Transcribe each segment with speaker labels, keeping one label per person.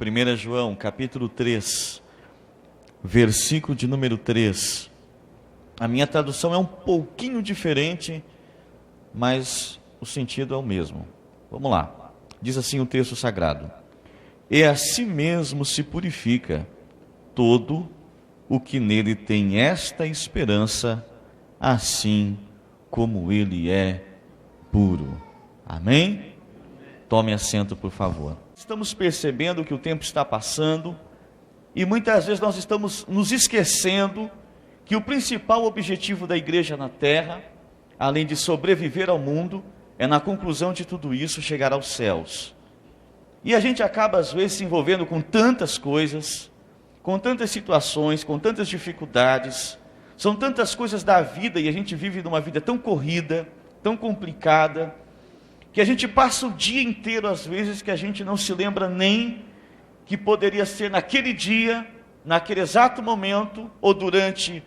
Speaker 1: 1 João, capítulo 3, versículo de número 3. A minha tradução é um pouquinho diferente, mas o sentido é o mesmo. Vamos lá. Diz assim o texto sagrado: E a si mesmo se purifica todo o que nele tem esta esperança, assim como ele é puro. Amém? Tome assento, por favor. Estamos percebendo que o tempo está passando e muitas vezes nós estamos nos esquecendo que o principal objetivo da igreja na terra, além de sobreviver ao mundo, é, na conclusão de tudo isso, chegar aos céus. E a gente acaba às vezes se envolvendo com tantas coisas, com tantas situações, com tantas dificuldades. São tantas coisas da vida e a gente vive numa vida tão corrida, tão complicada, que a gente passa o dia inteiro às vezes que a gente não se lembra nem que poderia ser naquele dia, naquele exato momento, ou durante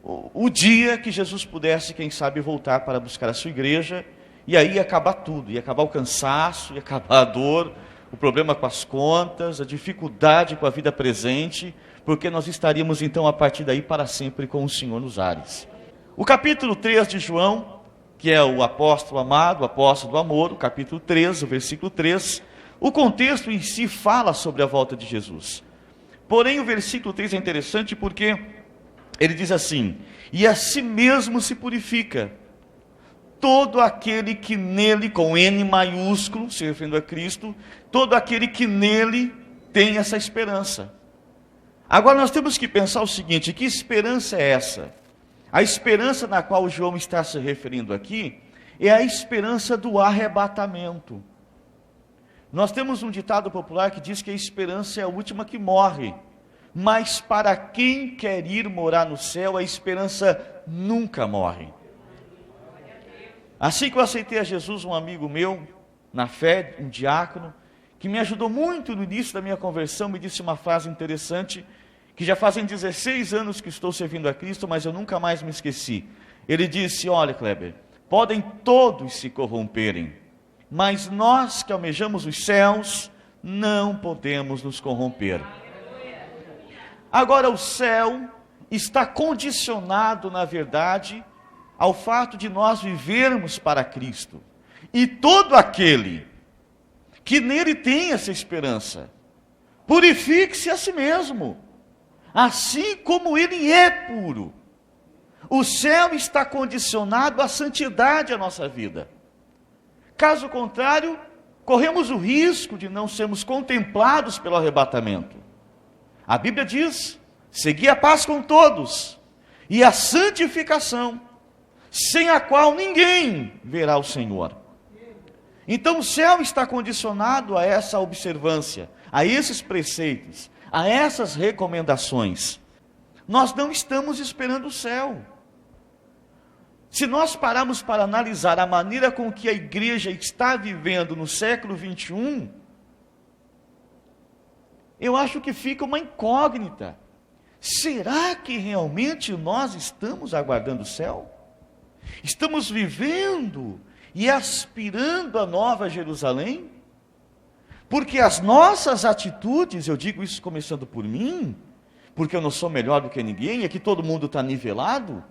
Speaker 1: o dia que Jesus pudesse, quem sabe, voltar para buscar a sua igreja, e aí ia acabar tudo, ia acabar o cansaço, ia acabar a dor, o problema com as contas, a dificuldade com a vida presente, porque nós estaríamos então a partir daí para sempre com o Senhor nos ares. O capítulo 3 de João, que é o apóstolo amado, o apóstolo do amor, o capítulo 3, o versículo 3, o contexto em si fala sobre a volta de Jesus. Porém, o versículo 3 é interessante porque ele diz assim: E a si mesmo se purifica todo aquele que nele, com N maiúsculo, se referindo a Cristo, todo aquele que nele tem essa esperança. Agora nós temos que pensar o seguinte: que esperança é essa? A esperança na qual João está se referindo aqui é a esperança do arrebatamento. Nós temos um ditado popular que diz que a esperança é a última que morre, mas para quem quer ir morar no céu, a esperança nunca morre. Assim que eu aceitei a Jesus, um amigo meu, na fé, um diácono, que me ajudou muito no início da minha conversão, me disse uma frase interessante, que já fazem 16 anos que estou servindo a Cristo, mas eu nunca mais me esqueci. Ele disse: olha, Kleber, podem todos se corromperem, mas nós que almejamos os céus, não podemos nos corromper. Agora, o céu está condicionado, na verdade, ao fato de nós vivermos para Cristo. E todo aquele que nele tem essa esperança, purifique-se a si mesmo, assim como ele é puro. O céu está condicionado à santidade da nossa vida. Caso contrário, corremos o risco de não sermos contemplados pelo arrebatamento. A Bíblia diz: segui a paz com todos e a santificação, sem a qual ninguém verá o Senhor. Então o céu está condicionado a essa observância, a esses preceitos, a essas recomendações. Nós não estamos esperando o céu. Se nós pararmos para analisar a maneira com que a igreja está vivendo no século 21, eu acho que fica uma incógnita. Será que realmente nós estamos aguardando o céu? Estamos vivendo e aspirando a Nova Jerusalém? Porque as nossas atitudes, eu digo isso começando por mim, porque eu não sou melhor do que ninguém, aqui todo mundo está nivelado.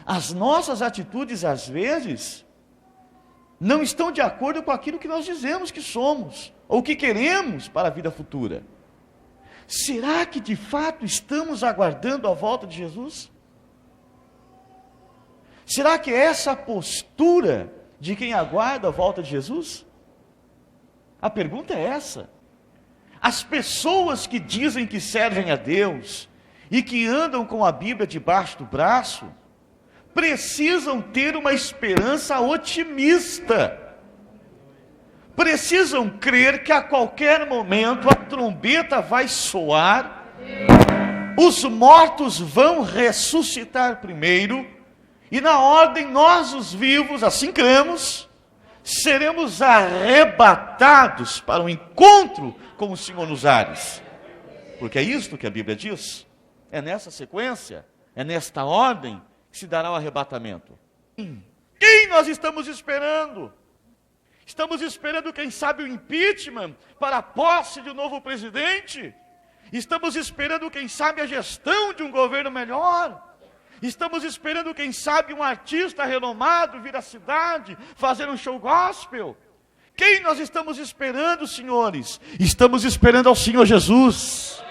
Speaker 1: As nossas atitudes, às vezes, não estão de acordo com aquilo que nós dizemos que somos, ou que queremos para a vida futura. Será que de fato estamos aguardando a volta de Jesus? Será que é essa a postura de quem aguarda a volta de Jesus? A pergunta é essa. As pessoas que dizem que servem a Deus e que andam com a Bíblia debaixo do braço, precisam ter uma esperança otimista. Precisam crer que a qualquer momento a trombeta vai soar, os mortos vão ressuscitar primeiro, e na ordem nós, os vivos, assim cremos, seremos arrebatados para o encontro com o Senhor nos ares. Porque é isto que a Bíblia diz. É nessa sequência, é nesta ordem que se dará o arrebatamento. Quem nós estamos esperando? Estamos esperando, quem sabe, o impeachment para a posse de um novo presidente. Estamos esperando, quem sabe, a gestão de um governo melhor. Estamos esperando, quem sabe, um artista renomado vir à cidade fazer um show gospel. Quem nós estamos esperando, senhores? Estamos esperando ao Senhor Jesus.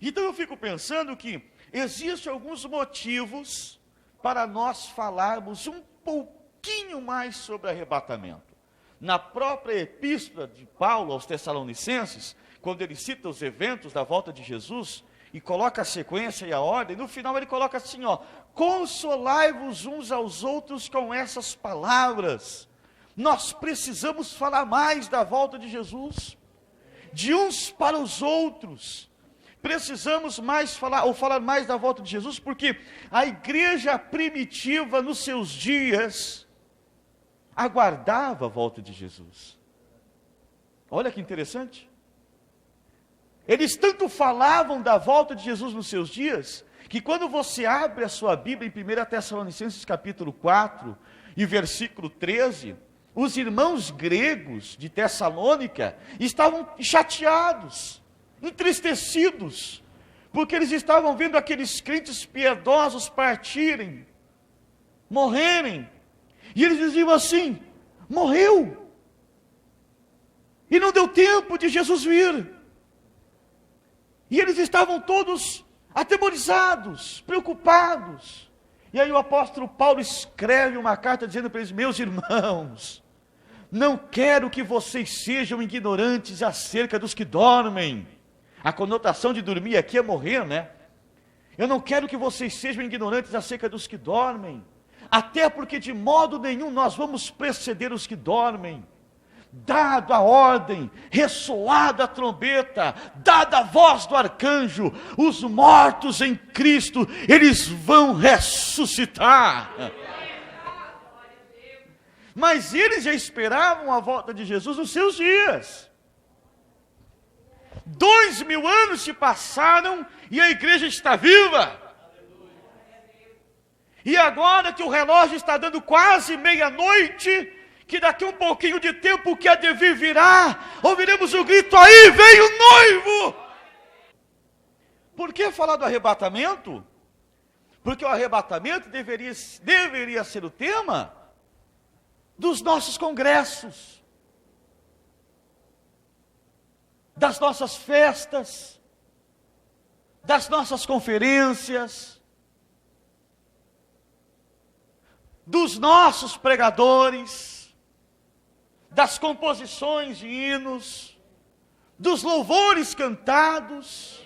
Speaker 1: Então eu fico pensando que existem alguns motivos para nós falarmos um pouquinho mais sobre arrebatamento. Na própria epístola de Paulo aos Tessalonicenses, quando ele cita os eventos da volta de Jesus e coloca a sequência e a ordem, no final ele coloca assim, consolai-vos uns aos outros com essas palavras. Nós precisamos falar mais da volta de Jesus, de uns para os outros. Precisamos falar mais da volta de Jesus, porque a igreja primitiva, nos seus dias, aguardava a volta de Jesus. Olha que interessante. Eles tanto falavam da volta de Jesus nos seus dias, que quando você abre a sua Bíblia em 1 Tessalonicenses capítulo 4, e versículo 13, os irmãos gregos de Tessalônica estavam chateados, entristecidos, porque eles estavam vendo aqueles crentes piedosos partirem, morrerem, e eles diziam assim, morreu, e não deu tempo de Jesus vir, e eles estavam todos atemorizados, preocupados, e aí o apóstolo Paulo escreve uma carta dizendo para eles, meus irmãos, não quero que vocês sejam ignorantes acerca dos que dormem. A conotação de dormir aqui é morrer, né? Eu não quero que vocês sejam ignorantes acerca dos que dormem, até porque de modo nenhum nós vamos preceder os que dormem. Dado a ordem, ressoada a trombeta, dada a voz do arcanjo, os mortos em Cristo, eles vão ressuscitar. Mas eles já esperavam a volta de Jesus nos seus dias. 2000 anos se passaram e a igreja está viva. E agora que o relógio está dando quase meia-noite, que daqui um pouquinho de tempo que há de vir virá, ouviremos o grito, aí vem o noivo. Por que falar do arrebatamento? Porque o arrebatamento deveria ser o tema dos nossos congressos, das nossas festas, das nossas conferências, dos nossos pregadores, das composições de hinos, dos louvores cantados.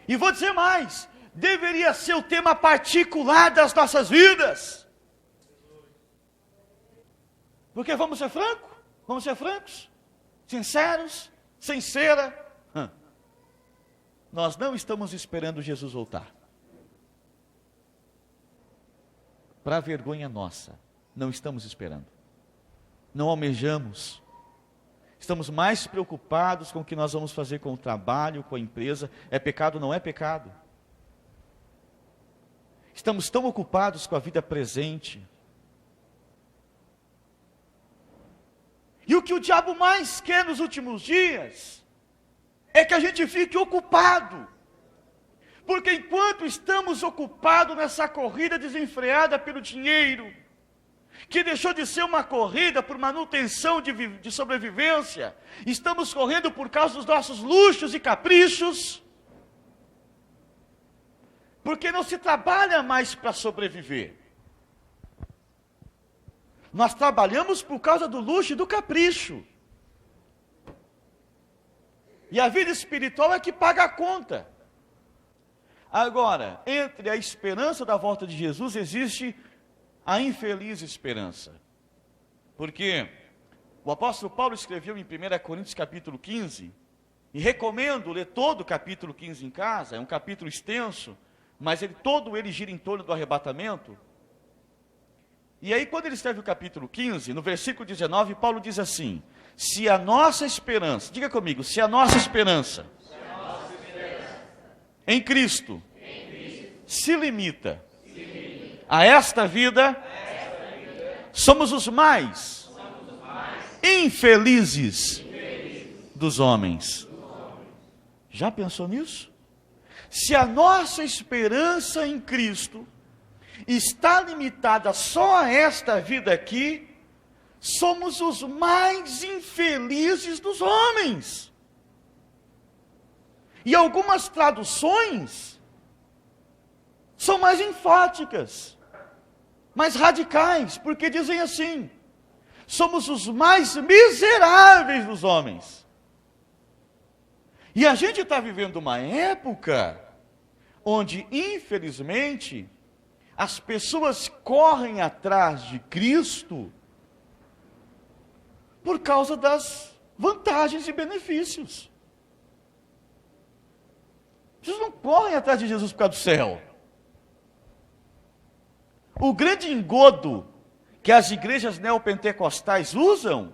Speaker 1: E vou dizer mais, deveria ser o tema particular das nossas vidas. Porque vamos ser francos, sinceros, nós não estamos esperando Jesus voltar. Para vergonha nossa, não estamos esperando. Não almejamos. Estamos mais preocupados com o que nós vamos fazer com o trabalho, com a empresa. É pecado, não é pecado. Estamos tão ocupados com a vida presente. E o que o diabo mais quer nos últimos dias é que a gente fique ocupado. Porque enquanto estamos ocupados nessa corrida desenfreada pelo dinheiro, que deixou de ser uma corrida por manutenção de sobrevivência, estamos correndo por causa dos nossos luxos e caprichos, porque não se trabalha mais para sobreviver. Nós trabalhamos por causa do luxo e do capricho. E a vida espiritual é que paga a conta. Agora, entre a esperança da volta de Jesus, existe a infeliz esperança. Porque o apóstolo Paulo escreveu em 1 Coríntios capítulo 15, e recomendo ler todo o capítulo 15 em casa, é um capítulo extenso, mas todo ele gira em torno do arrebatamento. E aí quando ele escreve o capítulo 15, no versículo 19, Paulo diz assim, se a nossa esperança, diga comigo, se a nossa esperança em Cristo se limita a esta vida, somos os mais infelizes dos homens. Já pensou nisso? Se a nossa esperança em Cristo está limitada só a esta vida aqui, somos os mais infelizes dos homens. E algumas traduções são mais enfáticas, mais radicais, porque dizem assim: somos os mais miseráveis dos homens. E a gente está vivendo uma época onde, infelizmente, as pessoas correm atrás de Cristo por causa das vantagens e benefícios. Vocês não correm atrás de Jesus por causa do céu. O grande engodo que as igrejas neopentecostais usam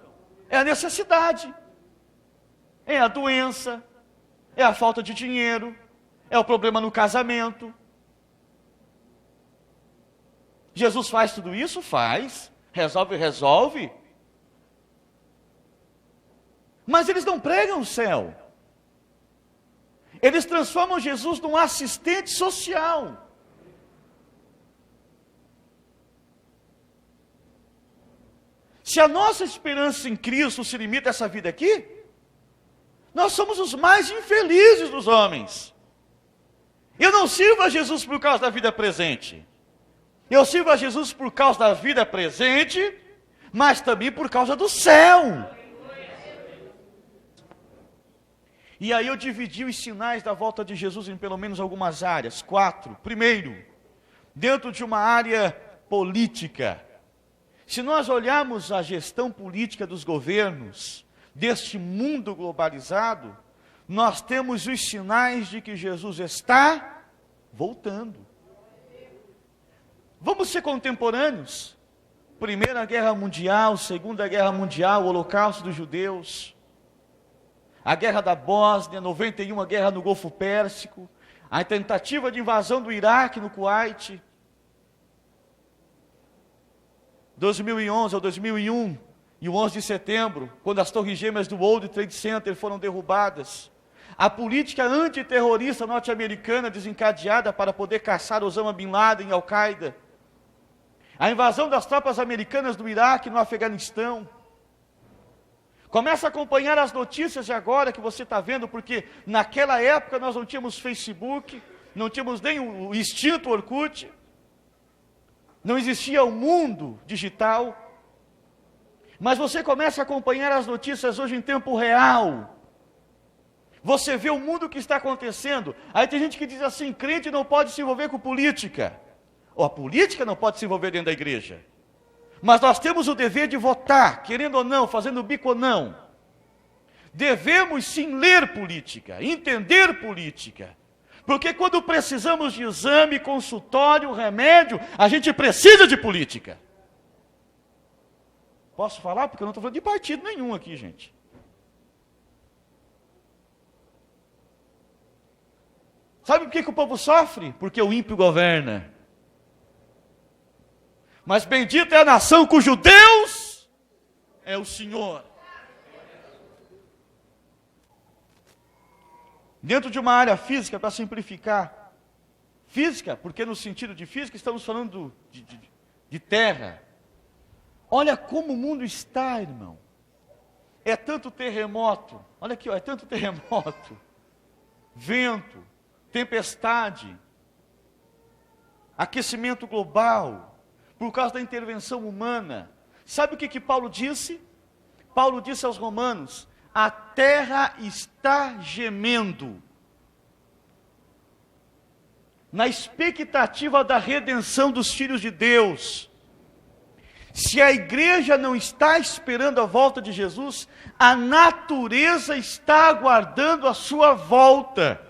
Speaker 1: é a necessidade, é a doença, é a falta de dinheiro, é o problema no casamento. Jesus faz tudo isso? Faz. Resolve. Mas eles não pregam o céu. Eles transformam Jesus num assistente social. Se a nossa esperança em Cristo se limita a essa vida aqui, nós somos os mais infelizes dos homens. Eu não sirvo a Jesus por causa da vida presente. Eu sirvo a Jesus por causa da vida presente, mas também por causa do céu. E aí eu dividi os sinais da volta de Jesus em pelo menos algumas áreas. 4. Primeiro, dentro de uma área política. Se nós olharmos a gestão política dos governos deste mundo globalizado, nós temos os sinais de que Jesus está voltando. Vamos ser contemporâneos. Primeira Guerra Mundial, Segunda Guerra Mundial, o Holocausto dos Judeus, a Guerra da Bósnia, 91, a Guerra no Golfo Pérsico, a tentativa de invasão do Iraque no Kuwait, 2011 ou 2001, e o 11 de setembro, quando as torres gêmeas do World Trade Center foram derrubadas. A política antiterrorista norte-americana desencadeada para poder caçar Osama Bin Laden e Al-Qaeda. A invasão das tropas americanas do Iraque no Afeganistão. Começa a acompanhar as notícias de agora que você está vendo, porque naquela época nós não tínhamos Facebook, não tínhamos nem o extinto Orkut, não existia o mundo digital. Mas você começa a acompanhar as notícias hoje em tempo real. Você vê o mundo que está acontecendo. Aí tem gente que diz assim: crente não pode se envolver com política. Ou a política não pode se envolver dentro da igreja. Mas nós temos o dever de votar, querendo ou não, fazendo bico ou não. Devemos sim ler política, entender política. Porque quando precisamos de exame, consultório, remédio, a gente precisa de política. Posso falar? Porque eu não estou falando de partido nenhum aqui, gente. Sabe por que o povo sofre? Porque o ímpio governa. Mas bendita é a nação cujo Deus é o Senhor. Dentro de uma área física, para simplificar, física, porque no sentido de física estamos falando de terra. Olha como o mundo está, irmão. É tanto terremoto, olha aqui, ó, é tanto terremoto, vento, tempestade, aquecimento global, por causa da intervenção humana. Sabe o que Paulo disse? Paulo disse aos romanos: a terra está gemendo, na expectativa da redenção dos filhos de Deus. Se a igreja não está esperando a volta de Jesus, a natureza está aguardando a sua volta.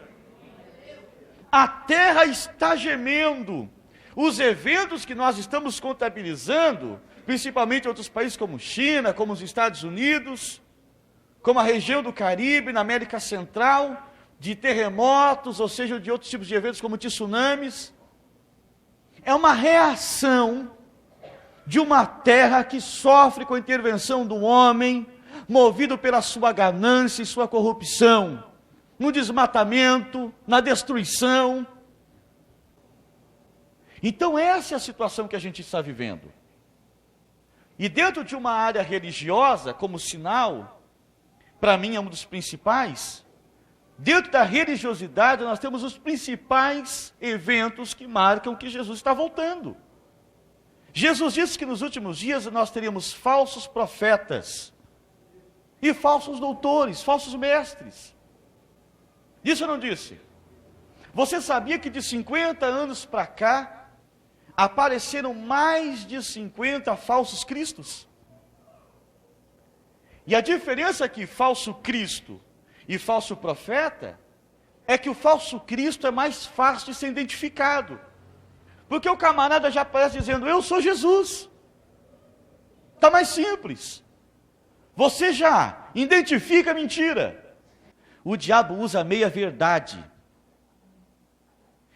Speaker 1: A terra está gemendo. Os eventos que nós estamos contabilizando, principalmente em outros países como China, como os Estados Unidos, como a região do Caribe, na América Central, de terremotos, ou seja, de outros tipos de eventos como tsunamis, é uma reação de uma terra que sofre com a intervenção do homem, movido pela sua ganância e sua corrupção, no desmatamento, na destruição. Então essa é a situação que a gente está vivendo. E dentro de uma área religiosa, como sinal, para mim é um dos principais, dentro da religiosidade nós temos os principais eventos que marcam que Jesus está voltando. Jesus disse que nos últimos dias nós teríamos falsos profetas e falsos doutores, falsos mestres. Isso eu não disse. Você sabia que de 50 anos para cá, apareceram mais de 50 falsos cristos? E a diferença aqui, falso Cristo e falso profeta, é que o falso Cristo é mais fácil de ser identificado. Porque o camarada já aparece dizendo, eu sou Jesus. Está mais simples. Você já identifica a mentira. O diabo usa a meia-verdade,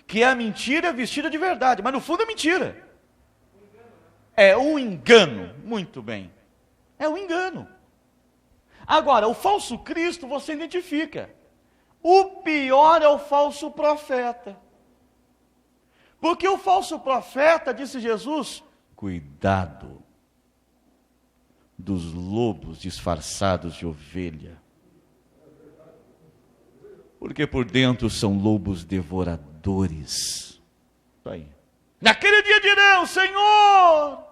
Speaker 1: que é a mentira vestida de verdade, mas no fundo é mentira. É um engano, muito bem. É um engano. Agora, o falso Cristo você identifica. O pior é o falso profeta. Porque o falso profeta, disse Jesus, cuidado dos lobos disfarçados de ovelha. Porque por dentro são lobos devoradores. Isso aí. Naquele dia dirão, Senhor,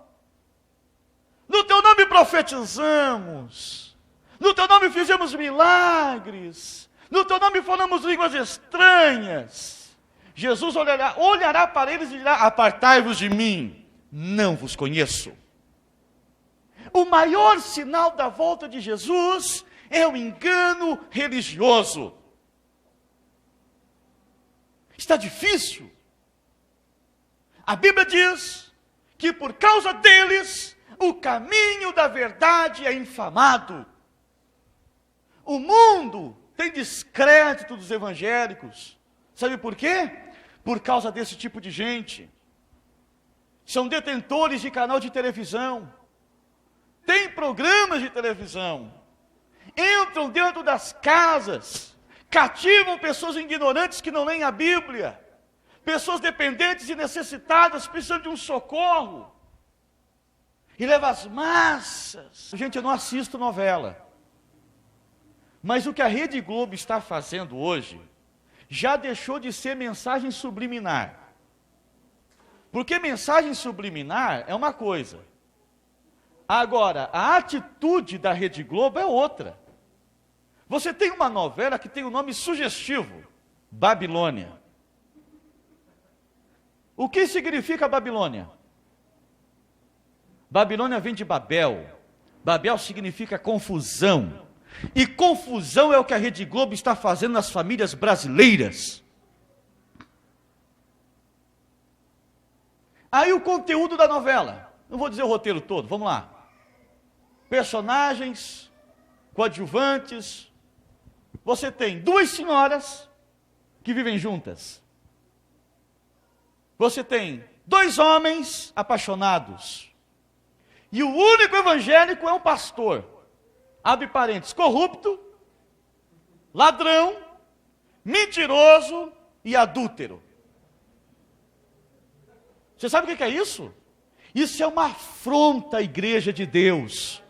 Speaker 1: no teu nome profetizamos, no teu nome fizemos milagres, no teu nome falamos línguas estranhas. Jesus olhará para eles e dirá, apartai-vos de mim, não vos conheço. O maior sinal da volta de Jesus é o engano religioso. Está difícil. A Bíblia diz que por causa deles, o caminho da verdade é infamado. O mundo tem descrédito dos evangélicos. Sabe por quê? Por causa desse tipo de gente. São detentores de canal de televisão. Tem programas de televisão. Entram dentro das casas. Cativam pessoas ignorantes que não leem a Bíblia. Pessoas dependentes e necessitadas, precisando de um socorro. E leva as massas. Gente, eu não assisto novela. Mas o que a Rede Globo está fazendo hoje, já deixou de ser mensagem subliminar. Porque mensagem subliminar é uma coisa. Agora, a atitude da Rede Globo é outra. Você tem uma novela que tem um nome sugestivo, Babilônia. O que significa Babilônia? Babilônia vem de Babel. Babel significa confusão. E confusão é o que a Rede Globo está fazendo nas famílias brasileiras. Aí o conteúdo da novela. Não vou dizer o roteiro todo, vamos lá. Personagens, coadjuvantes. Você tem duas senhoras que vivem juntas. Você tem dois homens apaixonados. E o único evangélico é um pastor. Abre parênteses, corrupto, ladrão, mentiroso e adúltero. Você sabe o que é isso? Isso é uma afronta à igreja de Deus.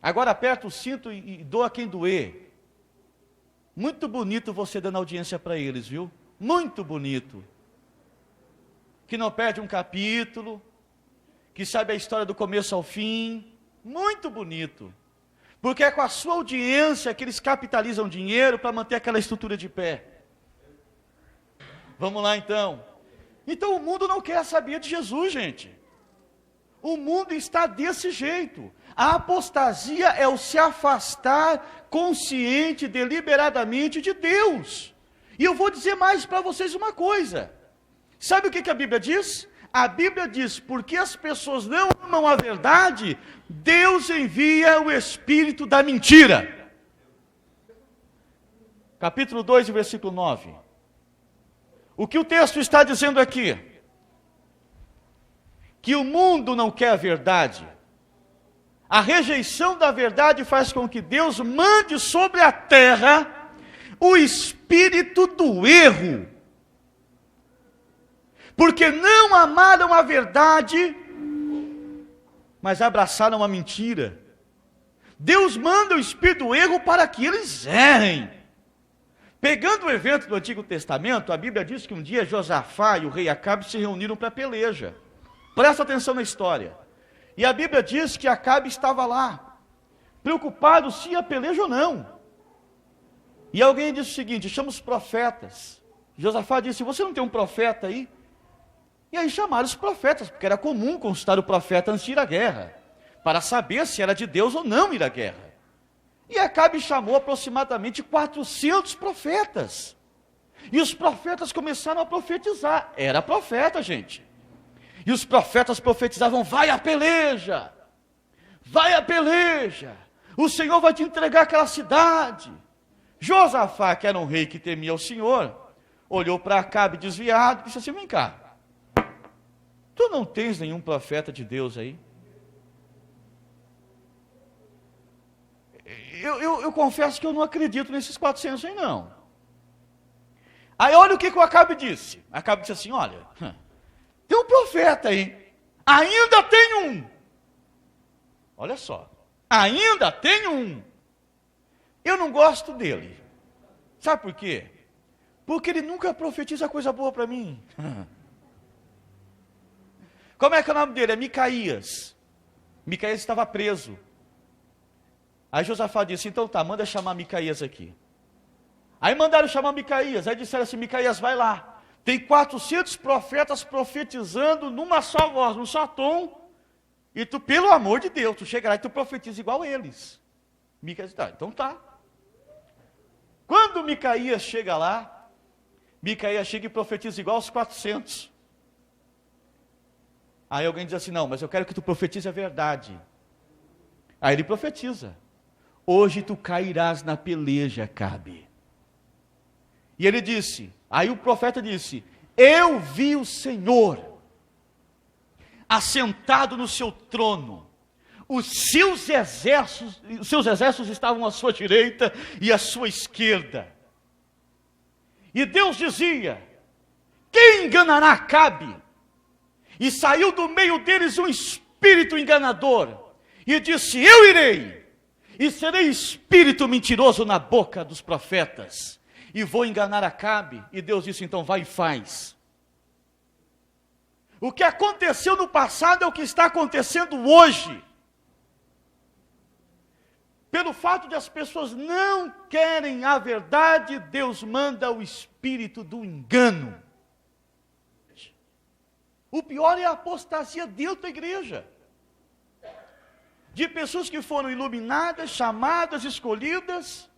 Speaker 1: Agora aperta o cinto e doa quem doer. Muito bonito você dando audiência para eles, viu? Muito bonito. Que não perde um capítulo, que sabe a história do começo ao fim. Muito bonito. Porque é com a sua audiência que eles capitalizam dinheiro para manter aquela estrutura de pé. Vamos lá então. Então o mundo não quer saber de Jesus, gente. O mundo está desse jeito. A apostasia é o se afastar consciente, deliberadamente de Deus. E eu vou dizer mais para vocês uma coisa. Sabe o que a Bíblia diz? A Bíblia diz, porque as pessoas não amam a verdade, Deus envia o espírito da mentira. Capítulo 2, versículo 9. O que o texto está dizendo aqui? que o mundo não quer a verdade. A rejeição da verdade faz com que Deus mande sobre a terra o espírito do erro. Porque não amaram a verdade, mas abraçaram a mentira. Deus manda o espírito do erro para que eles errem. Pegando o evento do Antigo Testamento, a Bíblia diz que um dia Josafá e o rei Acabe se reuniram para a peleja. Presta atenção na história. E a Bíblia diz que Acabe estava lá, preocupado se ia peleja ou não. E alguém disse o seguinte: chama os profetas. Josafá disse: você não tem um profeta aí? E aí chamaram os profetas, porque era comum consultar o profeta antes de ir à guerra, para saber se era de Deus ou não ir à guerra. E Acabe chamou aproximadamente 400 profetas. E os profetas começaram a profetizar. Era profeta, gente. E os profetas profetizavam: vai à peleja, vai à peleja, o Senhor vai te entregar aquela cidade. Josafá, que era um rei que temia o Senhor, olhou para Acabe desviado e disse assim: vem cá, tu não tens nenhum profeta de Deus aí? Eu confesso que eu não acredito nesses 400 aí não. Aí olha o que o Acabe disse. Acabe disse assim: olha, tem um profeta aí, ainda tem um. Olha só, ainda tem um. Eu não gosto dele. Sabe por quê? Porque ele nunca profetiza coisa boa para mim. Como é que é o nome dele? É Micaías. Micaías estava preso. Aí Josafá disse: então tá, manda chamar Micaías aqui. Aí mandaram chamar Micaías. Aí disseram assim: Micaías, vai lá. Tem 400 profetas profetizando numa só voz, num só tom. E tu, pelo amor de Deus, tu chega lá e tu profetiza igual a eles. Micaías disse: tá, então tá. Quando Micaías chega lá, Micaías chega e profetiza igual aos 400. Aí alguém diz assim: não, mas eu quero que tu profetize a verdade. Aí ele profetiza: hoje tu cairás na peleja, Acabe. E ele disse, aí o profeta disse: eu vi o Senhor assentado no seu trono, os seus exércitos estavam à sua direita e à sua esquerda. E Deus dizia: quem enganará Acabe? E saiu do meio deles um espírito enganador, e disse: eu irei, e serei espírito mentiroso na boca dos profetas, e vou enganar Acabe. E Deus disse: então vai e faz. O que aconteceu no passado é o que está acontecendo hoje. Pelo fato de as pessoas não querem a verdade, Deus manda o espírito do engano. O pior é a apostasia dentro da igreja. De pessoas que foram iluminadas, chamadas, escolhidas,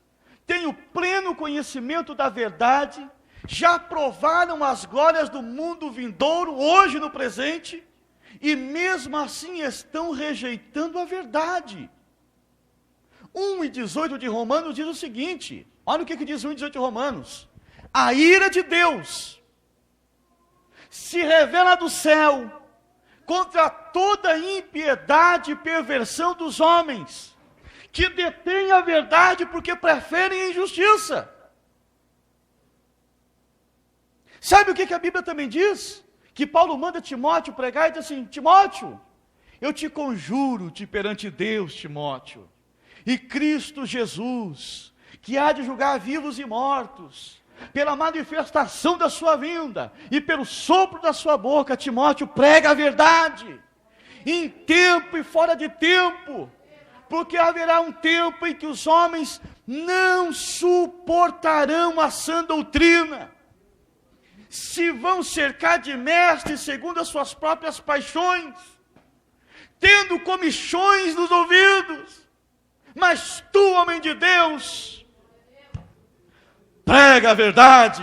Speaker 1: têm o pleno conhecimento da verdade, já provaram as glórias do mundo vindouro, hoje no presente, e mesmo assim estão rejeitando a verdade. 1:18 de Romanos diz o seguinte, olha o que diz 1:18 de Romanos: a ira de Deus se revela do céu contra toda impiedade e perversão dos homens, que detêm a verdade porque preferem a injustiça. Sabe o que a Bíblia também diz? Que Paulo manda Timóteo pregar e diz assim: Timóteo, eu te conjuro-te perante Deus, Timóteo, e Cristo Jesus, que há de julgar vivos e mortos, pela manifestação da sua vinda e pelo sopro da sua boca, Timóteo, prega a verdade, em tempo e fora de tempo, porque haverá um tempo em que os homens não suportarão a sã doutrina, se vão cercar de mestres segundo as suas próprias paixões, tendo comichões nos ouvidos. Mas tu, homem de Deus, prega a verdade,